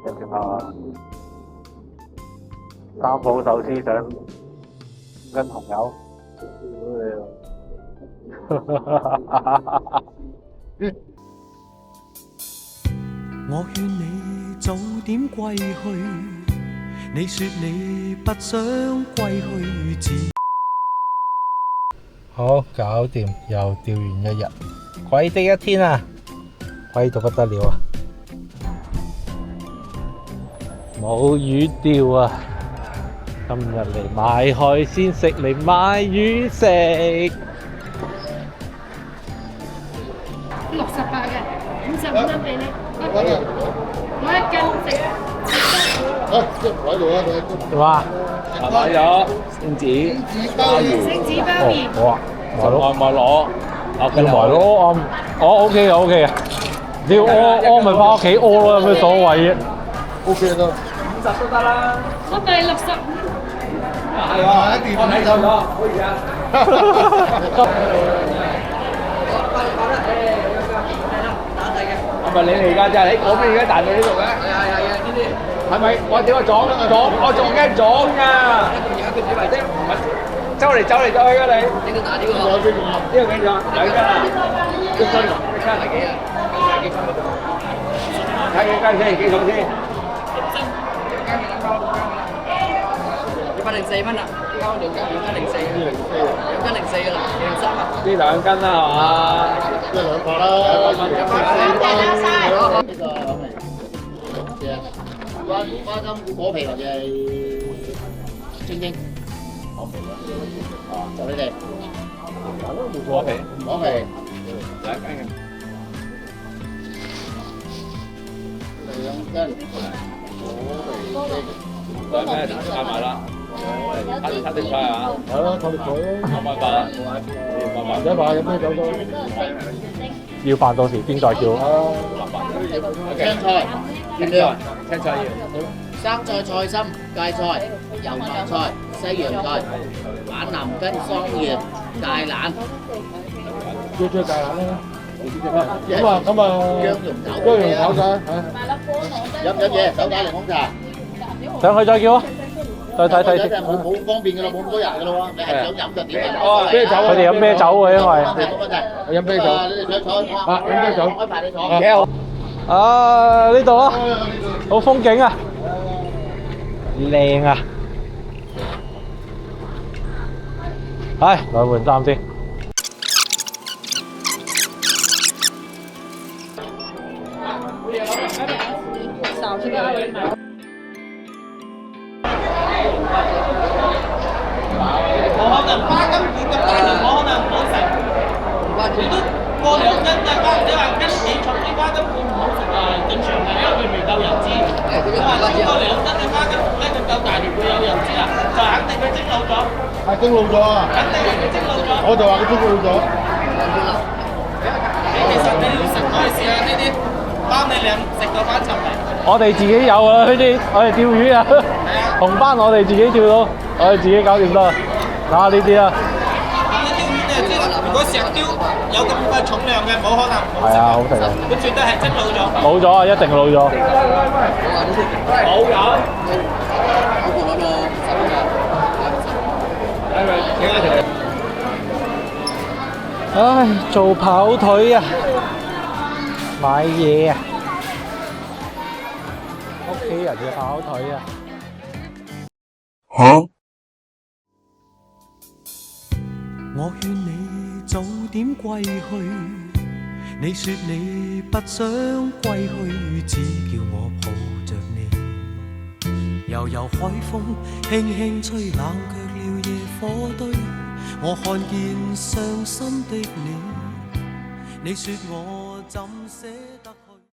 有條啊，三寶壽司想跟朋友，我勸你早點歸去，你說你不想歸去自。好，搞掂，又釣完一日，貴的一天啊，貴到不得了啊！冇魚釣啊！今日嚟買海鮮食，嚟買魚食。68嘅，55蚊俾你。我一斤食。喺度啊！點啊？買咗星子鮑魚，星子鮑魚。好啊，買咯，我咪攞，要埋咯，我 OK 嘅 OK 嘅，你要屙咪翻屋企屙咯，有咩所謂啫 OK 啦。 50都得啦。我俾65。係喎，我睇錯咗，唔好意思啊。係咪你嚟㗎？就係你嗰邊而家大髀呢度嘅？係啊，呢啲係咪？我點解撞？我仲驚撞㗎！而家佢以為啫，唔係走嚟走去㗎你。呢個打呢個，呢個幾多？2斤啊！1斤係幾啊？睇幾斤先？幾重先？104蚊啦，交2斤2斤04嘅，2斤04嘅啦，03啊。呢2斤啦係嘛？一兩百啦，呢個好味。花生果皮或者係晶晶，果皮啦。哦，就呢啲。果皮。果皮。2斤嘅。2斤。果皮。兩咩加埋啦？七定菜啊？係咯，透力菜咯。500啦，500。100有咩酒都？要飯到時先再叫。青菜，青菜，青菜要。生菜、菜心、芥菜、油麻菜、西洋菜、板藍根、桑葉、芥蘭。最芥蘭啦。咁啊，薑蓉炒雞，飲嘢，手打檸檬茶。上去再叫啊！再睇睇真先。係冇方便㗎啦，冇咁多人㗎啦喎。你係想飲就點啊？啤酒，佢哋飲啤酒嘅，因為冇問題。飲啤酒。你哋想坐？飲啤酒。安排你坐。幾好。啊，呢度咯，好風景啊，靚啊！嚟換衫先。冇可能花金魚咁大就冇可能唔好食。你都過2斤嘅花，你話斤幾重啲花金魚唔好食啊？正常係因為佢未夠油脂。你話超過2斤嘅花金魚咧，佢夠大條會有油脂啊，就肯定佢蒸老咗。係蒸老咗啊！肯定係佢蒸老咗。我就話佢蒸老咗。其實你要食可以試下呢啲，包你兩食個翻尋嚟。我哋自己有啊，呢啲我哋釣魚啊，紅班我哋自己釣到，我哋自己搞掂得。嗱呢啲啊，咁你釣魚你就知啦，如果石雕有咁嘅重量嘅，冇可能唔好食。係啊，好食啊！佢絕對係蒸老咗。老咗啊，一定老咗。冇有。唉，做跑腿啊，買嘢啊，屋企人嘅跑腿啊。我勸你早點歸去，你說你不想歸去，只叫我抱着你。悠悠海風輕輕吹，冷卻了野火堆。我看見傷心的你，你說我怎捨得去？